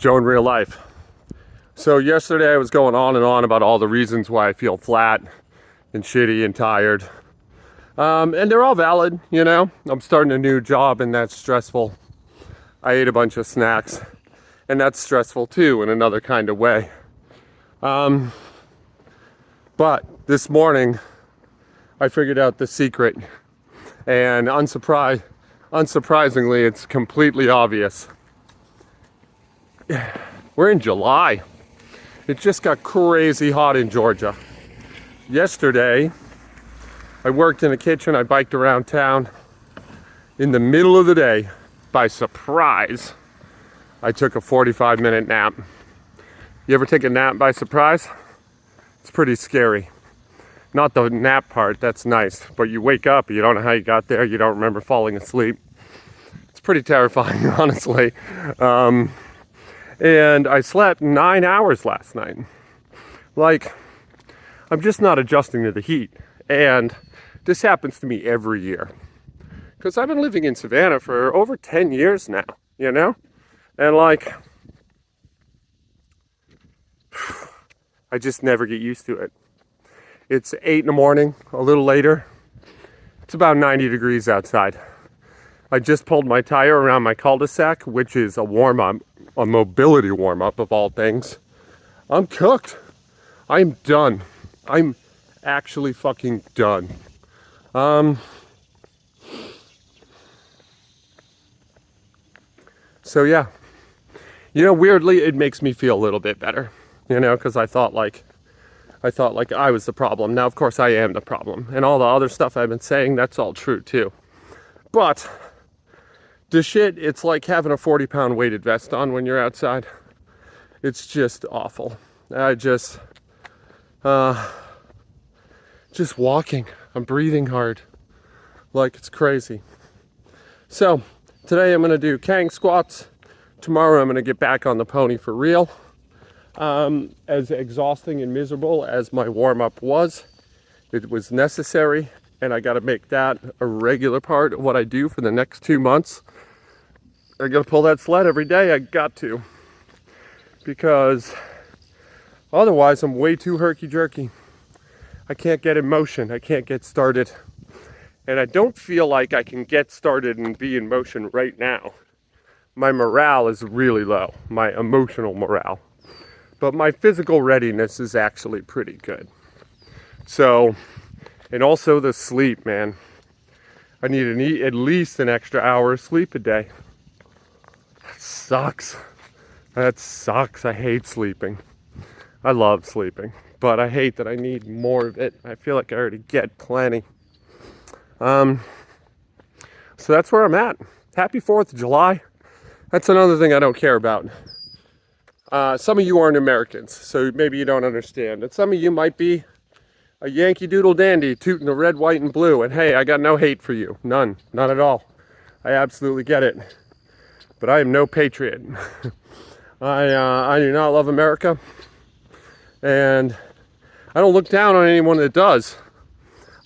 Joe in real life. So yesterday I was going on and on about all the reasons why I feel flat and shitty and tired. And they're all valid, you know. I'm starting a new job and that's stressful. I ate a bunch of snacks and that's stressful too in another kind of way. But this morning I figured out the secret, and unsurprisingly, it's completely obvious. We're in July. It just got crazy hot in Georgia. Yesterday, I worked in the kitchen, I biked around town. In the middle of the day, by surprise, I took a 45-minute nap. You ever take a nap by surprise? It's pretty scary. Not the nap part, that's nice, but you wake up, you don't know how you got there, you don't remember falling asleep. It's pretty terrifying, honestly. And I slept 9 hours last night. Like, I'm just not adjusting to the heat. And this happens to me every year. Because I've been living in Savannah for over 10 years now, you know? And like, I just never get used to it. It's 8 in the morning, a little later. It's about 90 degrees outside. I just pulled my tire around my cul-de-sac, which is a warm-up, a mobility warm-up of all things. I'm cooked. I'm done. I'm actually fucking done. So yeah, you know, weirdly, it makes me feel a little bit better, you know, because I thought like I was the problem. Now, of course, I am the problem. And all the other stuff I've been saying, that's all true too. But the shit, it's like having a 40-pound weighted vest on when you're outside. It's just awful. I just walking. I'm breathing hard. Like, it's crazy. So, today I'm going to do Kang squats. Tomorrow I'm going to get back on the pony for real. As exhausting and miserable as my warm-up was, it was necessary, and I got to make that a regular part of what I do for the next 2 months. I got to pull that sled every day. I got to, because otherwise I'm way too herky-jerky. I can't get in motion. I can't get started, and I don't feel like I can get started and be in motion right now. My morale is really low, my emotional morale. But my physical readiness is actually pretty good. So, and also the sleep, man. I need at least an extra hour of sleep a day. That sucks. That sucks. I hate sleeping. I love sleeping, but I hate that I need more of it. I feel like I already get plenty. So that's where I'm at. Happy 4th of July. That's another thing I don't care about. Some of you aren't Americans, so maybe you don't understand. And some of you might be a Yankee Doodle dandy tooting the red, white, and blue. And hey, I got no hate for you. None. None at all. I absolutely get it. But I am no patriot. I do not love America. And I don't look down on anyone that does.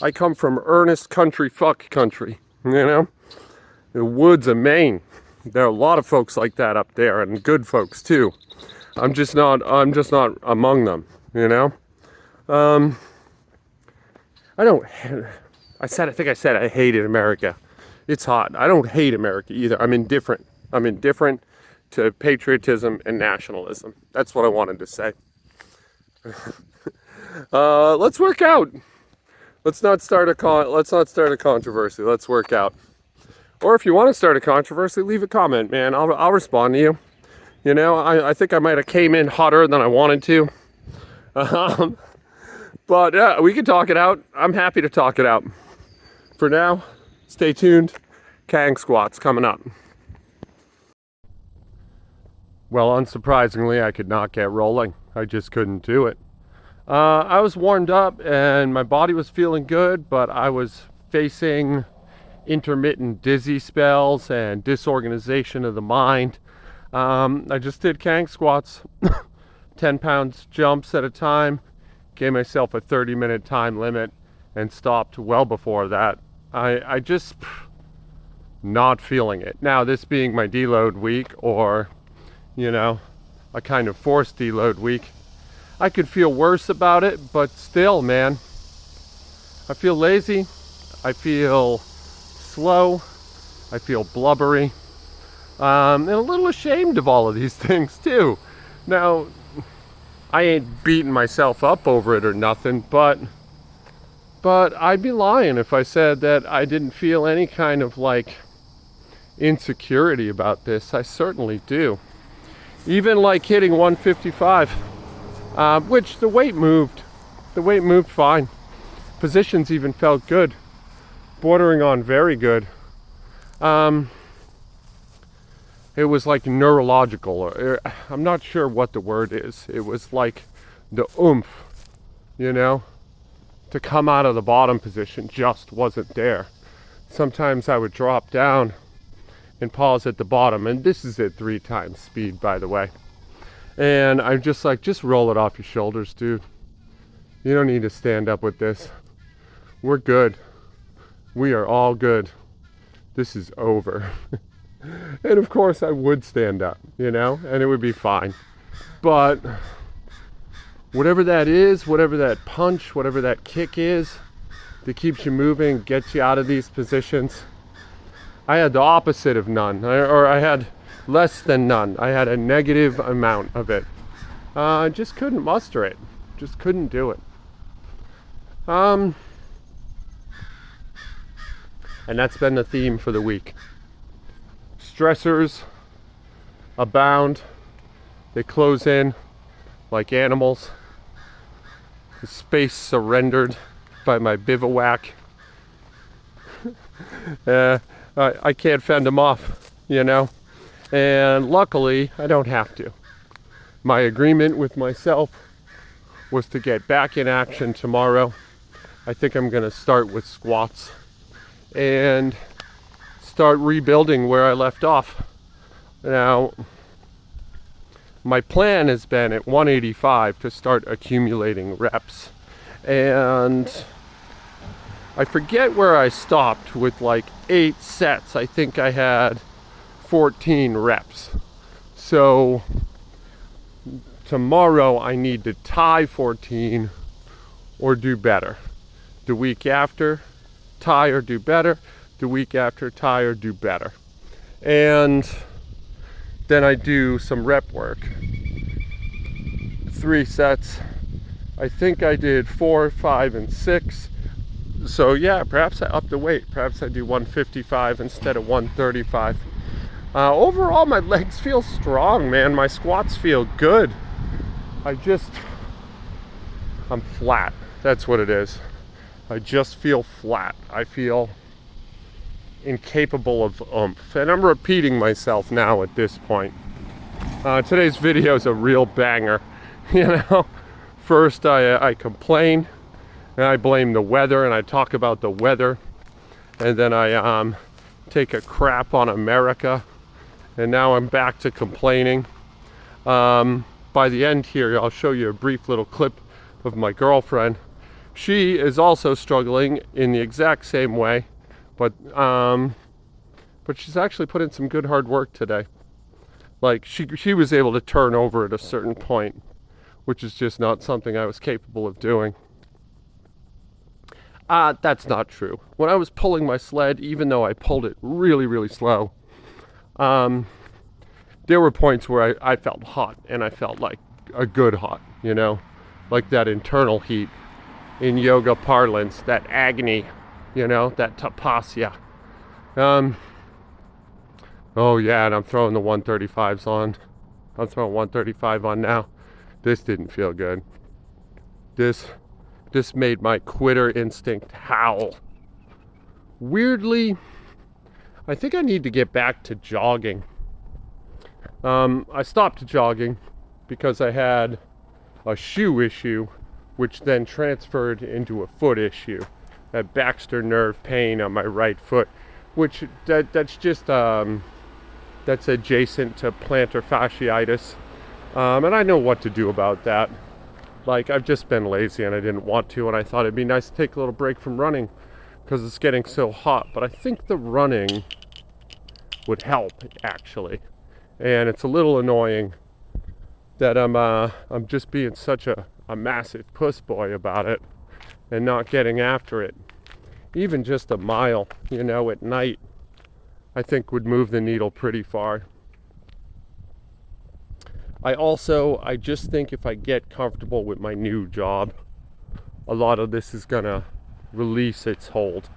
I come from earnest country, fuck country. You know? The woods of Maine. There are a lot of folks like that up there, and good folks too. I'm just not among them, you know? I think I said I hated America. It's hot. I don't hate America either. I'm indifferent. I'm indifferent to patriotism and nationalism. That's what I wanted to say. Let's work out. Let's not start a controversy. Let's work out. Or if you want to start a controversy, leave a comment, man. I'll respond to you. You know, I think I might have came in hotter than I wanted to. But we can talk it out. I'm happy to talk it out. For now, stay tuned. Kang squats coming up. Well, unsurprisingly, I could not get rolling. I just couldn't do it. I was warmed up and my body was feeling good, but I was facing intermittent dizzy spells and disorganization of the mind. I just did Kang squats, 10 pounds jumps at a time, gave myself a 30-minute time limit and stopped well before that. I just not feeling it. Now, this being my deload week, or, you know, a kind of forced deload week. I could feel worse about it, but still, man, I feel lazy, I feel slow, I feel blubbery, and a little ashamed of all of these things too. Now, I ain't beating myself up over it or nothing, but I'd be lying if I said that I didn't feel any kind of like insecurity about this. I certainly do. Even like hitting 155, which the weight moved fine. Positions even felt good, bordering on very good. It was like neurological, or I'm not sure what the word is. It was like the oomph, you know, to come out of the bottom position just wasn't there. Sometimes I would drop down and pause at the bottom, and this is at 3 times speed, by the way. And I'm just like, just roll it off your shoulders, dude. You don't need to stand up with this. We're good. We are all good. This is over. And of course I would stand up, you know, and it would be fine. But whatever that is, whatever that punch, whatever that kick is that keeps you moving, gets you out of these positions, I had the opposite of none, or I had less than none. I had a negative amount of it. I just couldn't muster it. Just couldn't do it. And that's been the theme for the week. Stressors abound. They close in like animals. The space surrendered by my bivouac. I can't fend them off, you know? And luckily, I don't have to. My agreement with myself was to get back in action tomorrow. I think I'm gonna start with squats and start rebuilding where I left off. Now, my plan has been at 185 to start accumulating reps. And I forget where I stopped with like 8 sets. I think I had 14 reps. So tomorrow I need to tie 14 or do better. The week after, tie or do better. The week after, tie or do better. And then I do some rep work. 3 sets. I think I did 4, 5, and 6. So yeah, perhaps I up the weight. Perhaps I do 155 instead of 135. Overall, my legs feel strong, man. My squats feel good. I'm flat. That's what it is. I just feel flat. I feel incapable of oomph. And I'm repeating myself now at this point. Today's video is a real banger. You know, first I complain and I blame the weather and I talk about the weather. And then I take a crap on America. And now I'm back to complaining. By the end here, I'll show you a brief little clip of my girlfriend. She is also struggling in the exact same way, but she's actually put in some good hard work today. Like she was able to turn over at a certain point, which is just not something I was capable of doing. That's not true. When I was pulling my sled, even though I pulled it really, really slow, there were points where I felt hot, and I felt like a good hot, you know, like that internal heat. In yoga parlance, that agony, you know, that tapasya. Oh yeah, and I'm throwing the 135s on. I'm throwing 135 on now. This didn't feel good. This made my quitter instinct howl. Weirdly, I think I need to get back to jogging. I stopped jogging because I had a shoe issue, which then transferred into a foot issue. That Baxter nerve pain on my right foot, which that's just that's adjacent to plantar fasciitis, and I know what to do about that. Like, I've just been lazy and I didn't want to, and I thought it'd be nice to take a little break from running because it's getting so hot. But I think the running would help, actually, and it's a little annoying that I'm just being such a massive puss boy about it and not getting after it. Even just a mile, you know, at night, I think would move the needle pretty far. I just think if I get comfortable with my new job, a lot of this is gonna release its hold.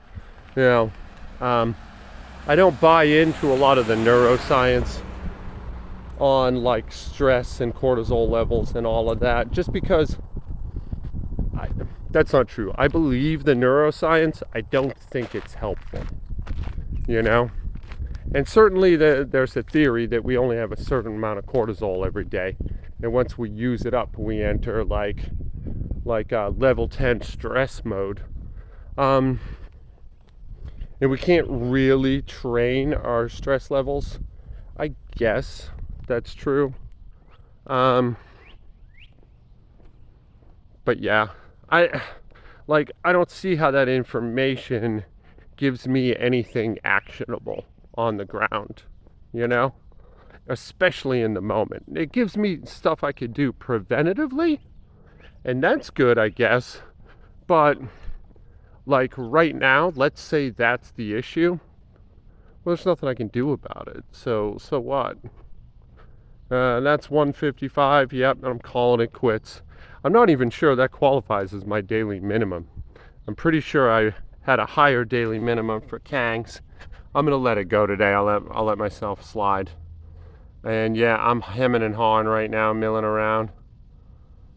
You know, I don't buy into a lot of the neuroscience on like stress and cortisol levels and all of that, just because that's not true. I believe the neuroscience, I don't think it's helpful, you know? And certainly there's a theory that we only have a certain amount of cortisol every day. And once we use it up, we enter like level 10 stress mode. And we can't really train our stress levels. I guess that's true. But yeah, I don't see how that information gives me anything actionable on the ground, you know, especially in the moment. It gives me stuff I could do preventatively, and that's good, I guess. But like right now, let's say that's the issue. Well, there's nothing I can do about it. So what? That's 155. Yep, I'm calling it quits. I'm not even sure that qualifies as my daily minimum. I'm pretty sure I had a higher daily minimum for Kangs. I'm gonna let it go today. I'll let myself slide. And yeah, I'm hemming and hawing right now, milling around.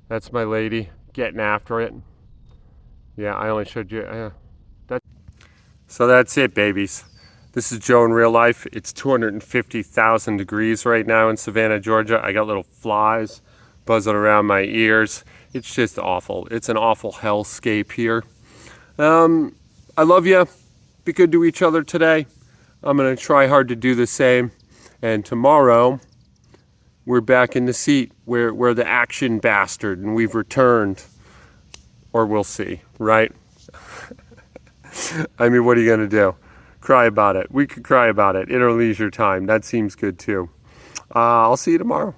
That's my lady getting after it. Yeah, I only showed you that. So that's it, babies. This is Joe in real life. It's 250,000 degrees right now in Savannah, Georgia. I got little flies buzzing around my ears. It's just awful. It's an awful hellscape here. I love you. Be good to each other today. I'm going to try hard to do the same. And tomorrow, we're back in the seat. We're the action bastard, and we've returned. Or we'll see, right? I mean, what are you going to do? Cry about it. We could cry about it in our leisure time. That seems good too. I'll see you tomorrow.